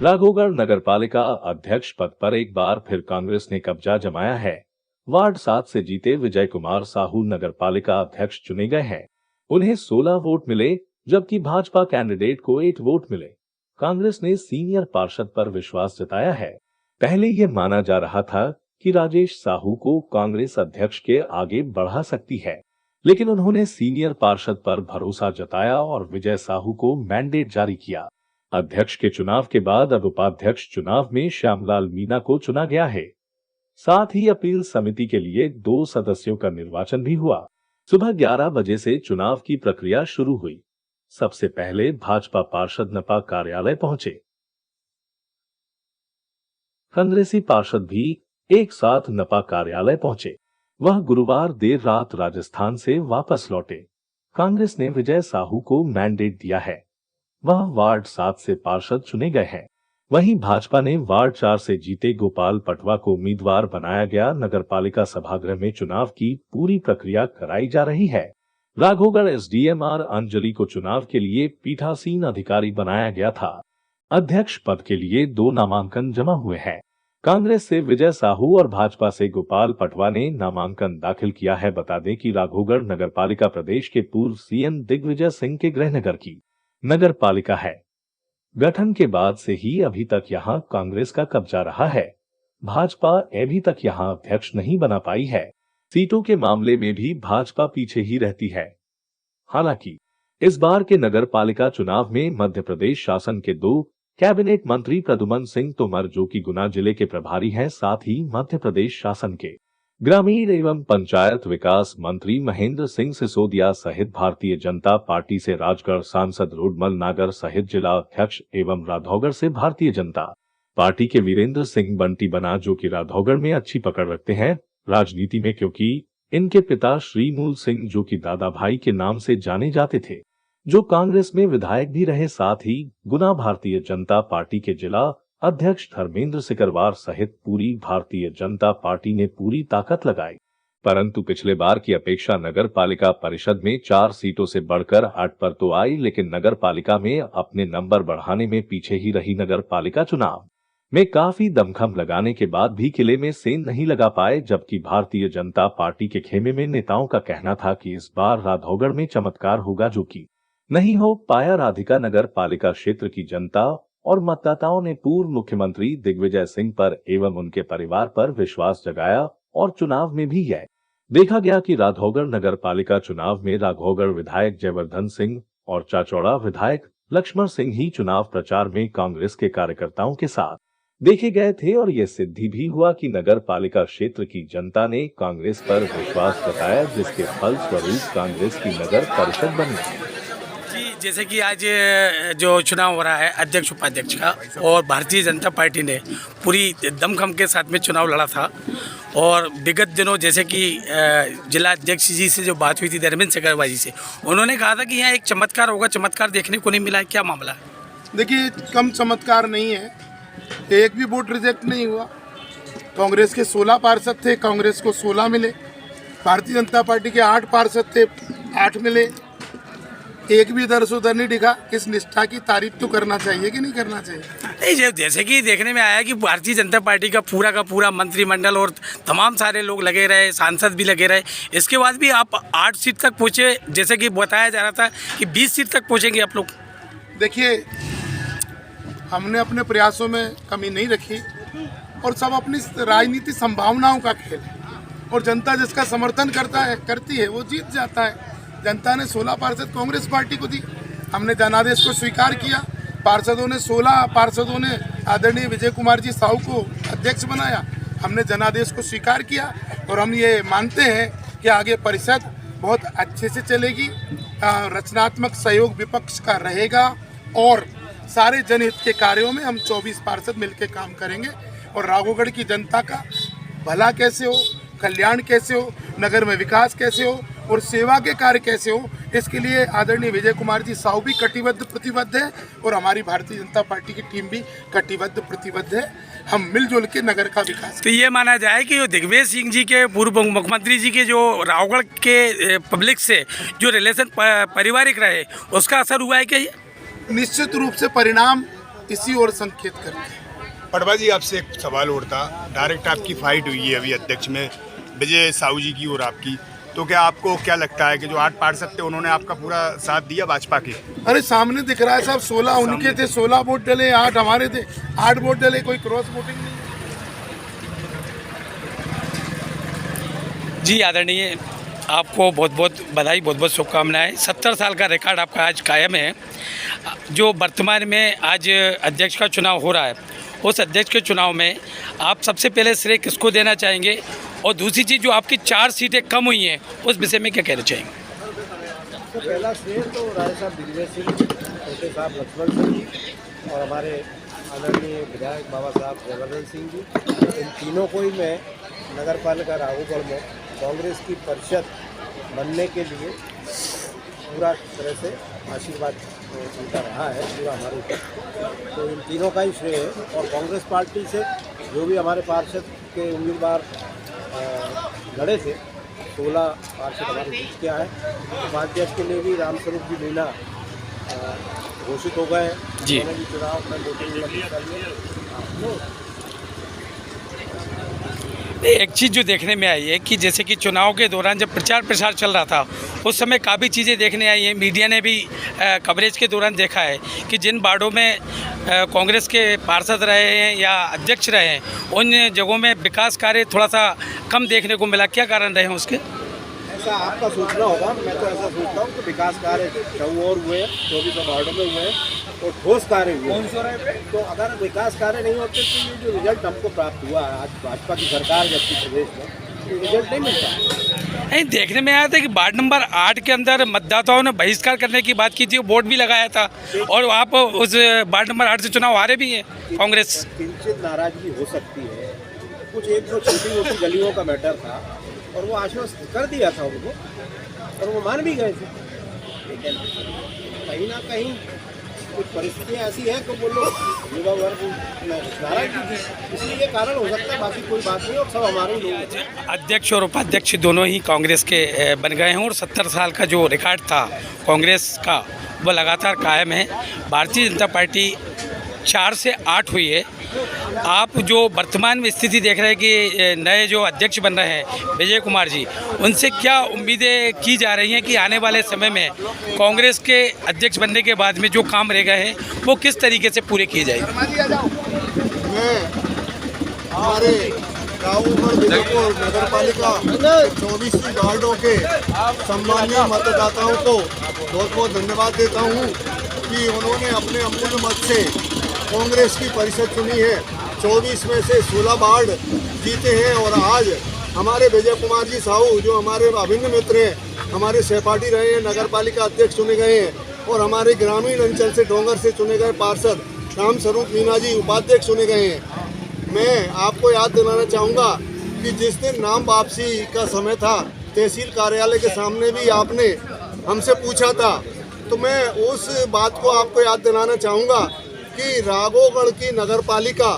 राघोगढ़ नगरपालिका अध्यक्ष पद पर एक बार फिर कांग्रेस ने कब्जा जमाया है। वार्ड 7 से जीते विजय कुमार साहू नगरपालिका अध्यक्ष चुने गए हैं। उन्हें 16 वोट मिले, जबकि भाजपा कैंडिडेट को 8 वोट मिले। कांग्रेस ने सीनियर पार्षद पर विश्वास जताया है। पहले ये माना जा रहा था कि राजेश साहू को कांग्रेस अध्यक्ष के आगे बढ़ा सकती है, लेकिन उन्होंने सीनियर पार्षद पर भरोसा जताया और विजय साहू को मैंडेट जारी किया। अध्यक्ष के चुनाव के बाद अब उपाध्यक्ष चुनाव में श्यामलाल मीणा को चुना गया है। साथ ही अपील समिति के लिए 2 सदस्यों का निर्वाचन भी हुआ। सुबह 11 बजे से चुनाव की प्रक्रिया शुरू हुई। सबसे पहले भाजपा पार्षद नपा कार्यालय पहुंचे। कांग्रेसी पार्षद भी एक साथ नपा कार्यालय पहुंचे। वह गुरुवार देर रात राजस्थान से वापस लौटे। कांग्रेस ने विजय साहू को मैंडेट दिया है। वह वार्ड 7 से पार्षद चुने गए हैं। वहीं भाजपा ने वार्ड 4 से जीते गोपाल पटवा को उम्मीदवार बनाया गया। नगरपालिका सभागृह में चुनाव की पूरी प्रक्रिया कराई जा रही है। राघोगढ़ एसडीएम आर अंजलि को चुनाव के लिए पीठासीन अधिकारी बनाया गया था। अध्यक्ष पद के लिए 2 नामांकन जमा हुए हैं। कांग्रेस से विजय साहू और भाजपा से गोपाल पटवा ने नामांकन दाखिल किया है। बता दें कि राघोगढ़ नगरपालिका प्रदेश के पूर्व सीएम दिग्विजय सिंह के गृहनगर की नगर पालिका है। गठन के बाद से ही अभी तक यहां कांग्रेस का कब्जा रहा है। भाजपा अभी तक यहां अध्यक्ष नहीं बना पाई है। सीटों के मामले में भी भाजपा पीछे ही रहती है। हालांकि इस बार के नगर पालिका चुनाव में मध्य प्रदेश शासन के 2 कैबिनेट मंत्री प्रद्युमन सिंह तोमर, जो कि गुना जिले के प्रभारी हैं, साथ ही मध्य प्रदेश शासन के ग्रामीण एवं पंचायत विकास मंत्री महेंद्र सिंह सिसोदिया सहित भारतीय जनता पार्टी से राजगढ़ सांसद रोडमल नागर सहित जिला अध्यक्ष एवं राधौगढ़ से भारतीय जनता पार्टी के वीरेंद्र सिंह बंटी बना, जो कि राधौगढ़ में अच्छी पकड़ रखते हैं राजनीति में, क्योंकि इनके पिता श्रीमूल सिंह, जो कि दादा भाई के नाम से जाने जाते थे, जो कांग्रेस में विधायक भी रहे। साथ ही गुना भारतीय जनता पार्टी के जिला अध्यक्ष धर्मेंद्र सिकरवार सहित पूरी भारतीय जनता पार्टी ने पूरी ताकत लगाई। परंतु पिछले बार की अपेक्षा नगर पालिका परिषद में 4 सीटों से बढ़कर 8 पर तो आई, लेकिन नगर पालिका में अपने नंबर बढ़ाने में पीछे ही रही। नगर पालिका चुनाव में काफी दमखम लगाने के बाद भी किले में सेंध नहीं लगा पाए, जबकि भारतीय जनता पार्टी के खेमे में नेताओं का कहना था कि इस बार राधौगढ़ में चमत्कार होगा, जो कि नहीं हो पाया। राधिका नगर पालिका क्षेत्र की जनता और मतदाताओं ने पूर्व मुख्यमंत्री दिग्विजय सिंह पर एवं उनके परिवार पर विश्वास जगाया और चुनाव में भी यह देखा गया कि राधौगढ़ नगर पालिका चुनाव में राघोगढ़ विधायक जयवर्धन सिंह और चाचौड़ा विधायक लक्ष्मण सिंह ही चुनाव प्रचार में कांग्रेस के कार्यकर्ताओं के साथ देखे गए थे और ये सिद्धि भी हुआ कि नगर पालिका क्षेत्र की जनता ने कांग्रेस पर विश्वास जताया, जिसके फल स्वरूप कांग्रेस की नगर परिषद बनी। जैसे कि आज जो चुनाव हो रहा है अध्यक्ष उपाध्यक्ष का, और भारतीय जनता पार्टी ने पूरी दमखम के साथ में चुनाव लड़ा था। और विगत दिनों जैसे कि जिला अध्यक्ष जी से जो बात हुई थी धर्मेंद्र सिकरवार जी से, उन्होंने कहा था कि यहाँ एक चमत्कार होगा। चमत्कार देखने को नहीं मिला है, क्या मामला है? देखिए, कम चमत्कार नहीं है, एक भी वोट रिजेक्ट नहीं हुआ। कांग्रेस के 16 पार्षद थे, कांग्रेस को 16 मिले। भारतीय जनता पार्टी के 8 पार्षद थे, 8 मिले। एक भी इधर से उधर नहीं दिखा। इस निष्ठा की तारीफ तो करना चाहिए कि नहीं करना चाहिए? नहीं, जैसे कि देखने में आया कि भारतीय जनता पार्टी का पूरा मंत्रिमंडल और तमाम सारे लोग लगे रहे, सांसद भी लगे रहे। इसके बाद भी आप 8 सीट तक पहुँचे, जैसे कि बताया जा रहा था कि 20 सीट तक पहुँचेंगे आप लोग। देखिए, हमने अपने प्रयासों में कमी नहीं रखी और सब अपनी राजनीति संभावनाओं का खेल है, और जनता जिसका समर्थन करती है वो जीत जाता है। जनता ने 16 पार्षद कांग्रेस पार्टी को दी। हमने जनादेश को स्वीकार किया। 16 पार्षदों ने आदरणीय विजय कुमार जी साहू को अध्यक्ष बनाया। हमने जनादेश को स्वीकार किया और हम ये मानते हैं कि आगे परिषद बहुत अच्छे से चलेगी। रचनात्मक सहयोग विपक्ष का रहेगा और सारे जनहित के कार्यों में हम 24 पार्षद मिलकर काम करेंगे। और राघोगढ़ की जनता का भला कैसे हो, कल्याण कैसे हो, नगर में विकास कैसे हो और सेवा के कार्य कैसे हो, इसके लिए आदरणीय विजय कुमार जी साहू भी कटिबद्ध प्रतिबद्ध है और हमारी भारतीय जनता पार्टी की टीम भी कटिबद्ध प्रतिबद्ध है। हम मिलजुल के नगर का विकास। तो ये माना जाए कि दिग्विजय सिंह जी के पूर्व मुख्यमंत्री जी के जो राघोगढ़ के पब्लिक से जो रिलेशन पारिवारिक रहे, उसका असर हुआ है क्या? ये निश्चित रूप से परिणाम इसी ओर संकेत करते हैं। पटवा जी, आपसे एक सवाल उठता, डायरेक्ट आपकी फाइट हुई है अभी अध्यक्ष में विजय साहू जी की और आपकी, तो क्या आपको क्या लगता है कि जो 8 पार्षद थे उन्होंने आपका पूरा साथ दिया भाजपा के? अरे सामने दिख रहा है साहब, 16 उनके थे, 16 वोट डले, 8 हमारे थे, 8 वोट डले, कोई क्रॉस वोटिंग नहीं। जी आदरणीय, आपको बहुत बहुत बधाई, बहुत बहुत शुभकामनाएं। 70 साल का रिकॉर्ड आपका आज कायम है। जो वर्तमान में आज अध्यक्ष का चुनाव हो रहा है, उस अध्यक्ष के चुनाव में आप सबसे पहले श्रेय किसको देना चाहेंगे, और दूसरी चीज़ जो आपकी 4 सीटें कम हुई हैं उस विषय में क्या कहना चाहेंगे? तो पहला श्रेय तो राजा साहब दिग्विजय सिंह, छोटे साहब लक्ष्मण सिंह जी और हमारे आदरणीय विधायक बाबा साहब जयवर्धन सिंह जी, इन तीनों को ही मैं नगर पालिका राघोगढ़ में कांग्रेस की परिषद बनने के लिए पूरा तरह से आशीर्वाद उनका रहा है पूरा हमारे ऊपर, तो इन तीनों का ही श्रेय है। और कांग्रेस पार्टी से जो भी हमारे पार्षद के उम्मीदवार लड़े थे, 16 पार्षद हमारे जीत के आए। उपाध्यक्ष के लिए भी रामस्वरूप जी मीणा घोषित हो गए जी। उन्होंने भी चुनाव में वोटिंग। एक चीज़ जो देखने में आई है कि जैसे कि चुनाव के दौरान जब प्रचार प्रसार चल रहा था, उस समय काफ़ी चीज़ें देखने आई हैं। मीडिया ने भी कवरेज के दौरान देखा है कि जिन वार्डों में कांग्रेस के पार्षद रहे हैं या अध्यक्ष रहे हैं, उन जगहों में विकास कार्य थोड़ा सा कम देखने को मिला। क्या कारण रहे हैं उसके? ऐसा आपका सोचना होगा, मैं तो ऐसा सोचता हूँ कि विकास कार्य और हुए, 24 वार्डों में हुए और ठोस कार्य हुए। तो अगर विकास कार्य नहीं होते तो ये जो रिजल्ट हमको प्राप्त हुआ है आज भाजपा की सरकार जबकि प्रदेश में, तो रिजल्ट नहीं मिलता। नहीं, देखने में आया था कि वार्ड नंबर 8 के अंदर मतदाताओं ने बहिष्कार करने की बात की थी, वोट भी लगाया था, और आप उस वार्ड नंबर 8 से चुनाव हारे भी हैं कांग्रेस। किंचित नाराजगी हो सकती है, कुछ एक दो छोटी मोटी गलियों का मैटर था और वो आश्वस्त कर दिया था उनको और वो मान भी गए थे, लेकिन कहीं ना कहीं कुछ परिस्थितियाँ ऐसी हैं तो वो लोग युवा वर्ग नाराजगी थी, इसलिए ये कारण हो सकता है, बाकी कोई बात नहीं। और सब हमारे लोग हैं। अध्यक्ष और उपाध्यक्ष दोनों ही कांग्रेस के बन गए हैं और 70 साल का जो रिकॉर्ड था कांग्रेस का, वो लगातार कायम है। भारतीय जनता पार्टी 4 से 8 हुई है। आप जो वर्तमान में स्थिति देख रहे हैं कि नए जो अध्यक्ष बन रहे हैं विजय कुमार जी, उनसे क्या उम्मीदें की जा रही हैं कि आने वाले समय में कांग्रेस के अध्यक्ष बनने के बाद में जो काम रह गए हैं वो किस तरीके से पूरे किए जाएंगे? मैं हमारे राघोगढ़ विजयपुर नगर पालिका 24 वार्डों के सम्मानीय मतदाताओं को बहुत बहुत धन्यवाद देता हूँ कि उन्होंने अपने अमूल्य मत से कांग्रेस की परिषद चुनी है। 24 में से 16 वार्ड जीते हैं और आज हमारे विजय कुमार जी साहू जो हमारे अभिन्न मित्र हैं, हमारे सहपाठी रहे हैं, नगर पालिका अध्यक्ष चुने गए हैं और हमारे ग्रामीण अंचल से डोंगर से चुने गए पार्षद रामस्वरूप मीणा जी उपाध्यक्ष चुने गए हैं। मैं आपको याद दिलाना चाहूँगा कि जिस दिन नाम वापसी का समय था, तहसील कार्यालय के सामने भी आपने हमसे पूछा था, तो मैं उस बात को आपको याद दिलाना चाहूँगा कि राघोगढ़ की नगर पालिका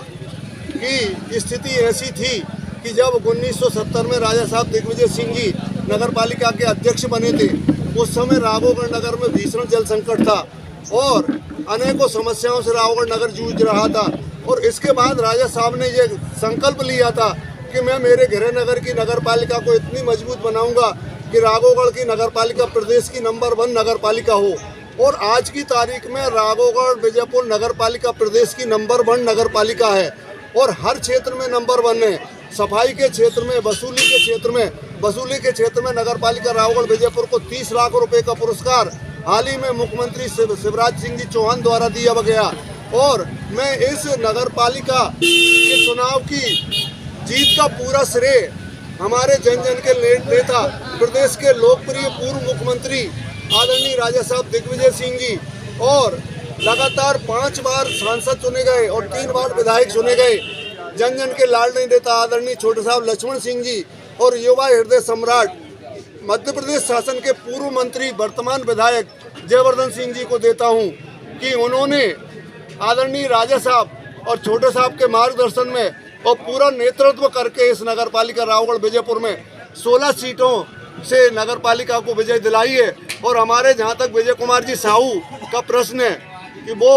की स्थिति ऐसी थी कि जब 1970 में राजा साहब दिग्विजय सिंह जी नगर पालिका के अध्यक्ष बने थे, उस समय राघोगढ़ नगर में भीषण जल संकट था और अनेकों समस्याओं से राघोगढ़ नगर जूझ रहा था। और इसके बाद राजा साहब ने ये संकल्प लिया था कि मैं मेरे गृह नगर की नगर पालिका को इतनी मजबूत बनाऊंगा कि राघोगढ़ की नगर पालिका प्रदेश की नंबर 1 नगर पालिका हो। और आज की तारीख में राघोगढ़ विजयपुर नगर पालिका प्रदेश की नंबर 1 नगर पालिका है और हर क्षेत्र में नंबर 1 है। सफाई के क्षेत्र में, वसूली के क्षेत्र में नगर पालिका राघोगढ़ विजयपुर को 30 लाख रुपए का पुरस्कार हाल ही में मुख्यमंत्री शिवराज सिंह जी चौहान द्वारा दिया गया। और मैं इस नगर पालिका के चुनाव की जीत का पूरा श्रेय हमारे जन जन के नेता, प्रदेश के लोकप्रिय पूर्व मुख्यमंत्री आदरणीय राजा साहब दिग्विजय सिंह जी और लगातार 5 बार सांसद चुने गए और 3 बार विधायक चुने गए, जन जन के लाडले नेता आदरणीय छोटे साहब लक्ष्मण सिंह जी और युवा हृदय सम्राट मध्य प्रदेश शासन के पूर्व मंत्री वर्तमान विधायक जयवर्धन सिंह जी को देता हूं कि उन्होंने आदरणीय राजा साहब और छोटे साहब के मार्गदर्शन में और पूरा नेतृत्व करके इस नगर पालिका राघोगढ़ विजयपुर में 16 सीटों से नगर पालिका को विजय दिलाई है। और हमारे जहां तक विजय कुमार जी साहू का प्रश्न है कि वो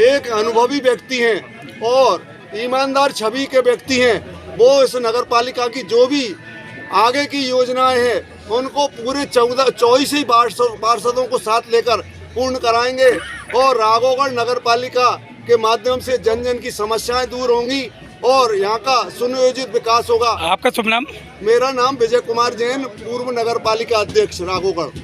एक अनुभवी व्यक्ति हैं और ईमानदार छवि के व्यक्ति हैं। वो इस नगर पालिका की जो भी आगे की योजनाएं हैं उनको पूरे 24 ही पार्षदों को साथ लेकर पूर्ण कराएंगे और राघोगढ़ नगर पालिका के माध्यम से जन जन की समस्याएं दूर होंगी और यहाँ का सुनियोजित विकास होगा। आपका शुभ नाम? मेरा नाम विजय कुमार जैन, पूर्व नगर पालिका अध्यक्ष राघोगढ़।